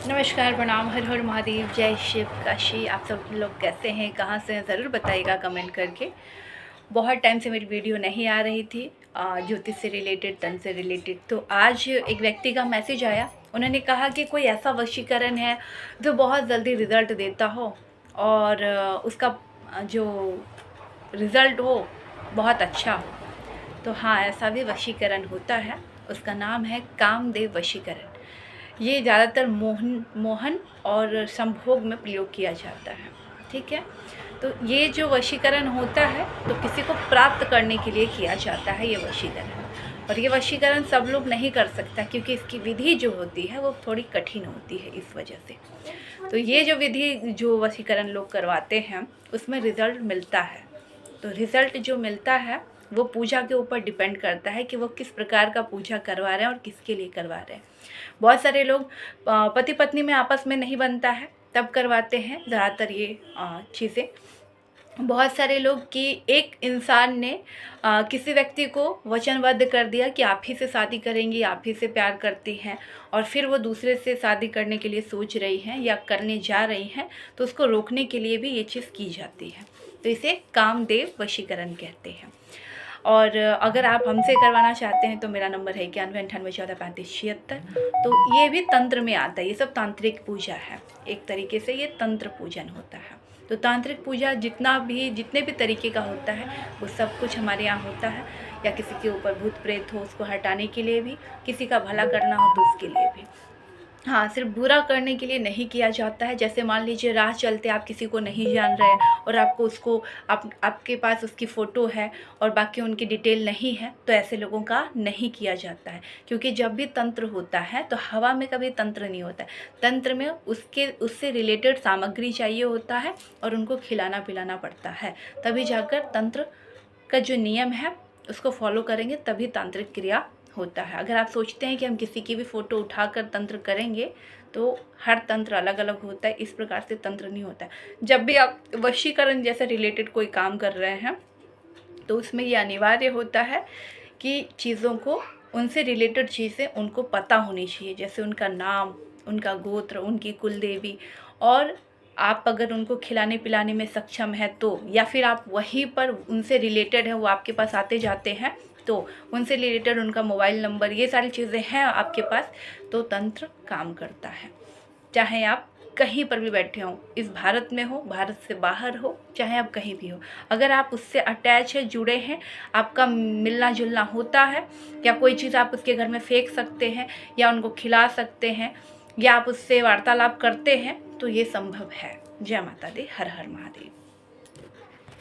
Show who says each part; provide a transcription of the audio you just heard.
Speaker 1: नमस्कार, प्रणाम, हर हर महादेव, जय शिव काशी। आप सब लोग कैसे हैं, कहाँ से हैं, ज़रूर बताइएगा कमेंट करके। बहुत टाइम से मेरी वीडियो नहीं आ रही थी ज्योतिष से रिलेटेड, तन से रिलेटेड। तो आज एक व्यक्ति का मैसेज आया। उन्होंने कहा कि कोई ऐसा वशीकरण है जो बहुत जल्दी रिज़ल्ट देता हो और उसका जो रिज़ल्ट हो बहुत अच्छा हो। तो हाँ, ऐसा भी वशीकरण होता है। उसका नाम है कामदेव वशीकरण। ये ज़्यादातर मोहन और संभोग में प्रयोग किया जाता है। ठीक है। तो ये जो वशीकरण होता है तो किसी को प्राप्त करने के लिए किया जाता है ये वशीकरण। और ये वशीकरण सब लोग नहीं कर सकता क्योंकि इसकी विधि जो होती है वो थोड़ी कठिन होती है इस वजह से। तो ये जो विधि जो वशीकरण लोग करवाते हैं उसमें रिज़ल्ट मिलता है। तो रिज़ल्ट जो मिलता है वो पूजा के ऊपर डिपेंड करता है कि वो किस प्रकार का पूजा करवा रहे हैं और किसके लिए करवा रहे हैं। बहुत सारे लोग पति पत्नी में आपस में नहीं बनता है तब करवाते हैं ज़्यादातर ये चीज़ें। बहुत सारे लोग कि एक इंसान ने किसी व्यक्ति को वचनबद्ध कर दिया कि आप ही से शादी करेंगी, आप ही से प्यार करती हैं, और फिर वो दूसरे से शादी करने के लिए सोच रही हैं या करने जा रही हैं, तो उसको रोकने के लिए भी ये चीज़ की जाती है। तो इसे कामदेव वशीकरण कहते हैं। और अगर आप हमसे करवाना चाहते हैं तो मेरा नंबर है 9198143576। तो ये भी तंत्र में आता है, ये सब तांत्रिक पूजा है। एक तरीके से ये तंत्र पूजन होता है। तो तांत्रिक पूजा जितने भी तरीके का होता है वो सब कुछ हमारे यहाँ होता है। या किसी के ऊपर भूत प्रेत हो उसको हटाने के लिए भी, किसी का भला करना हो तो उसके लिए भी। हाँ, सिर्फ बुरा करने के लिए नहीं किया जाता है। जैसे मान लीजिए राह चलते आप किसी को नहीं जान रहे और आपको उसको आपके पास उसकी फ़ोटो है और बाकी उनकी डिटेल नहीं है, तो ऐसे लोगों का नहीं किया जाता है। क्योंकि जब भी तंत्र होता है तो हवा में कभी तंत्र नहीं होता है। तंत्र में उससे रिलेटेड सामग्री चाहिए होता है और उनको खिलाना पिलाना पड़ता है, तभी जाकर तंत्र का जो नियम है उसको फॉलो करेंगे तभी तांत्रिक क्रिया होता है। अगर आप सोचते हैं कि हम किसी की भी फ़ोटो उठाकर तंत्र करेंगे तो हर तंत्र अलग अलग होता है, इस प्रकार से तंत्र नहीं होता है। जब भी आप वशीकरण जैसे रिलेटेड कोई काम कर रहे हैं तो उसमें ये अनिवार्य होता है कि चीज़ों को, उनसे रिलेटेड चीज़ें उनको पता होनी चाहिए। जैसे उनका नाम, उनका गोत्र, उनकी कुल देवी, और आप अगर उनको खिलाने पिलाने में सक्षम है तो, या फिर आप वहीं पर उनसे रिलेटेड है, वो आपके पास आते जाते हैं तो उनसे रिलेटेड उनका मोबाइल नंबर, ये सारी चीज़ें हैं आपके पास, तो तंत्र काम करता है। चाहे आप कहीं पर भी बैठे हों, इस भारत में हो, भारत से बाहर हो, चाहे आप कहीं भी हो, अगर आप उससे अटैच है, जुड़े हैं, आपका मिलना जुलना होता है, या कोई चीज़ आप उसके घर में फेंक सकते हैं या उनको खिला सकते हैं या आप उससे वार्तालाप करते हैं, तो ये संभव है। जय माता दी, हर हर महादेव।